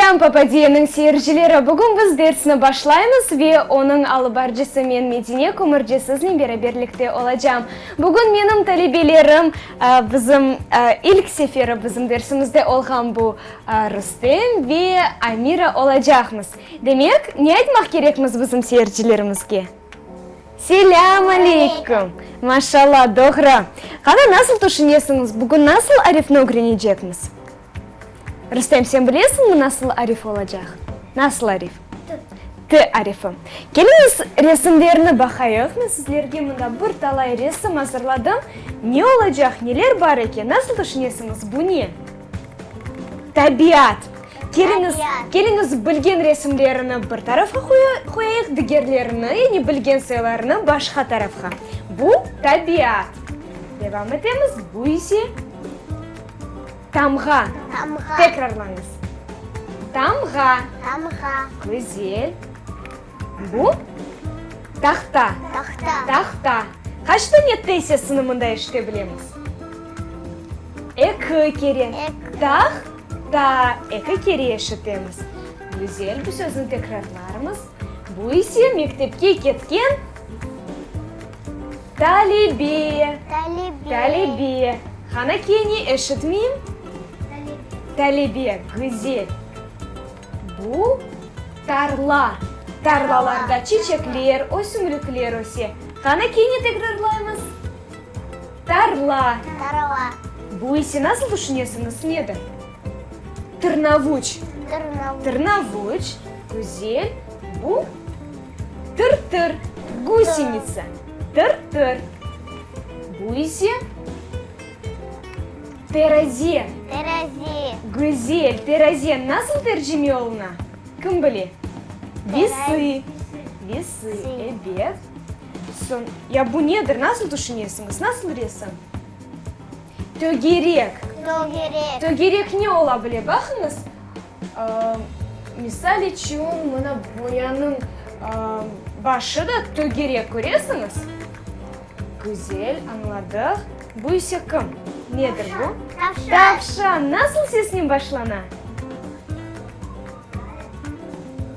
Салям, Пападиенің сейіржілері. Бүгін біз дәрісіні башлаймыз ве оның алыбаржысы мен Медине көміржесізін бераберлікте олачам. Бүгін менің талебелерім бізім ilk сефері бізім дәрісімізде олған бұл Рустем ве Амира олачақмыз. Демек, не айтмақ керекміз бізім сейіржілерімізге? Селям алейкум. Машалла, доғра. Қана насыл тұшынесіңіз? Бүгін насыл арифны өгренежекміз? Рустем, сен білесің мұ насыл ариф олacak? Насыл ариф? Т арифі. Келіңіз ресімдеріні бақайық. Мен сіздерге мұнда бір талай ресім азырладым. Не олacak, нелер бар екен? Насыл тұшынесіңіз? Бұ не? Табиат. Келіңіз білген ресімдеріні бір тарафқа қойайық, дігерлеріні, не білген сайларыны башқа тарафқа. Бұ табиат. Девам етеміз. Бұ есе тамға. Текрарлаңыз. Тамға. Güzel. Бұ тақта. Тақта. Қашты нетті есе сынымында іште білеміз? Экі керен. Тақта. Экі кере ішітеміз. Güzel. Бұ сөзін текрарларымыз. Бұ есе мектепке кеткен талебе. Талебе. Қана кені ішітмейм? Талебе, güzel. Бұл тарла. Тарлаларда чечеклер, өсімліклер өсе. Қана кені текрарлаймыз? Тарла. Бұл есе насыл düşünесіңіз неді? Тырнавуч. Тырнавуч. Güzel. Бұл тыр-тыр. Гусеница. Тыр-тыр. Бұл есе теразе. Güzel. Теразе насыл тәржіме олына? Кім біле? Весы. Весы. Эбет. Я бұ недір насыл түшінесіңіз? Насыл ресім? Төгерек. Төгерек не ола біле? Бақыңыз. Мисал үшін мұна бояның башы да төгерек көресіңіз? Güzel. Аңладық. Бұ есе кім? Недір бұ? Тавшан. Насыл сесінен башлана?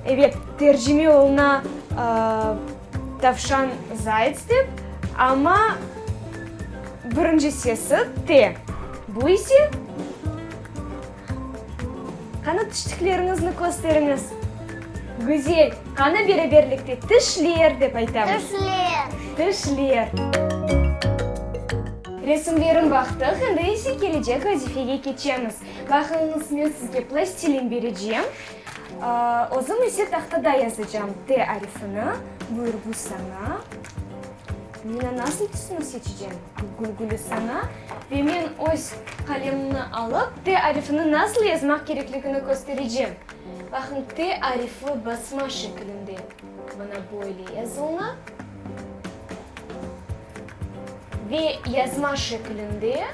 Evet, тәржіме олына тавшан зайц деп, ама бірінші сесі те. Бұ есе? Қана түштіклеріңізні көстеріңіз? Güzel. Қана бераберлікте тішлер деп айтамыз? Тішлер. Ресімдерін бақтық, енді есе келечек вазифеге кетеміз. Бақыңыз, мен сізге пластилин бережем. Озым есе тақтада язычам Т арифіні, бұйыр бұ сана. Мені насыл түсіні сечeceğim? Гүл-гүлі сана. Ve мен өз қалеміні алып, Т арифіні насыл язмақ кереклігіні көстерeceğim. Бақың, Т арифі басма шекілінде. Бұна böyle yazılına. Ve yazma şeklinde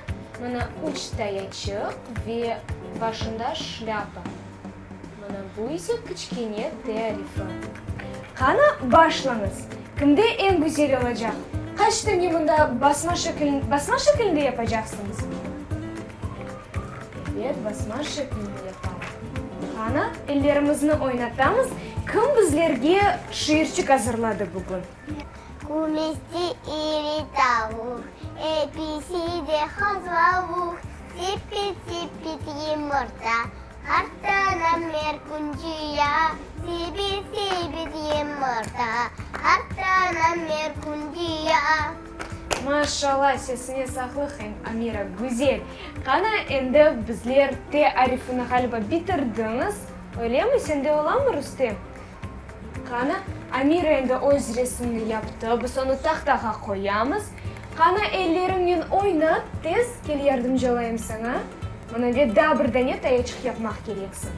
bana uçta açık ve başında şlapa. Bana bu ise küçükene tarifi. Kana başlanız. Kimde en güzel olacak? Kaç tane bunda basma şeklinde yapacaksınız? Evet, basma şeklinde yapalım. Kana ellerimizni oynatamız. Kim bizlerge şiirçik hazırladı bugün? Кумести или таук, эписиде хазвавук, сипит емырта, хартана меркунчия, сипит емырта, хартана меркунчия. Машалла, сесіне сақлықын, Амира, güzel. Қана енді біздер Т арифіні қалыба бітірдіңіз. Ойлемі, сенде оламы, Рустем? Қана Амира енді өз ресімді yaptı. Біз оны тақтаға қоямыз. Қана әллеріңнен ойнат, тез кел ярдымжы олайым саңа. Мұны ве дабырдане таячық yapmaq керексің.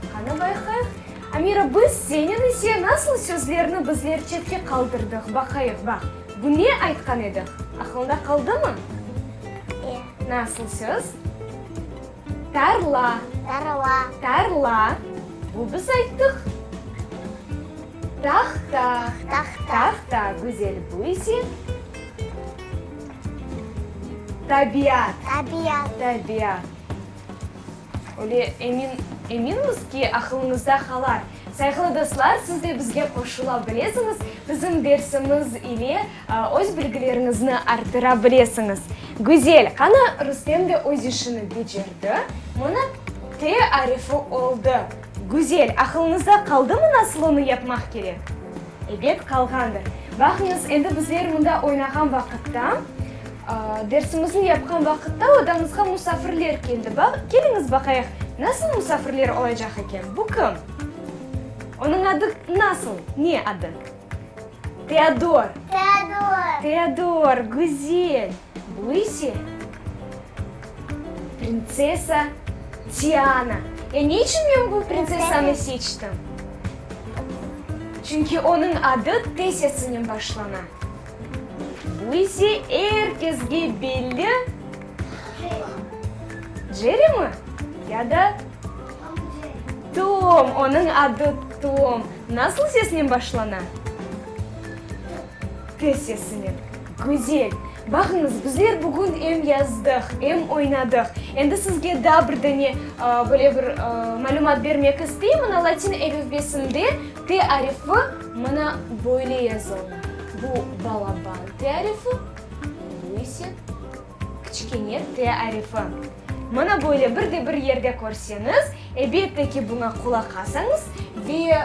Қана байқайық. Амира, біз сенен есе насыл сөзлеріні біздер четке қалдырдық. Бақайық, бақ. Бұ не айтқан едік? Ақылында қалды ма? Насыл сөз? Тарла. Тарла. Бұ біз айттық. Тахта. Güzel. Bu ise tabiat. Öyle emin Еминбіз ки ақылыңызда қалар. Сайғылы достар, сіз де бізге қосыла білесіңіз, біздің дерсіміз или өз білгілеріңізді артыра білесіңіз. Güzel, қана Рүстем де өз ішіні бечерді, мұны Т әріфі олды. Güzel, ақылыңызда қалды ма насыл оны yapmaq керек? Ебет қалғанdır. Бақыңыз, енді біздер мұнда ойнаған вақытта, дерсімізді yapқан вақытта одамызға мұсафірлер келді. Келіңіз бақайық, насыл мұсафірлер олайжақ екен? Бұл кім? Оның ады насыл? Не ады? Теодор. Теодор, Güzel. Бұл есе принцесса Тиана. Не үшін мен бұл принцессаны сечтім? Çünkü onun adı T sesinden başlana. Bu ise herkesge belli. Jerry mi? Ya da Tom. Onun adı Tom. Nasıl sesinden başlana? T sesinden. Güzel. Bakınız, bizler bugün hem yazdık, hem oynadık. Endi sizge da bir dene böyle bir malumat vermek isteyim. Mana Latin әліпбесінде T harfi mana böyle yazılır. Bu balaban T harfi, bu ise kichkene T harfi. Mana böyle bir yerde ko'rseniz, elbette ki buna kulak assanız ve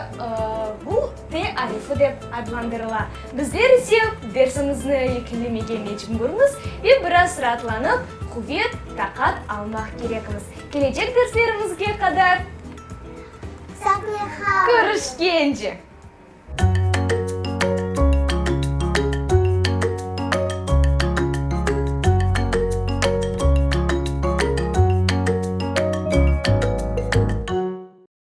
bu T harfi deb adlandırılır. Bizler ise dersimizni yeklemege mecbur bo'lamiz ve biraz rahatlanıp kuvvet, taqat almak gerekmiz. Gelecek derslerimizge kadar Saklı görüşkence.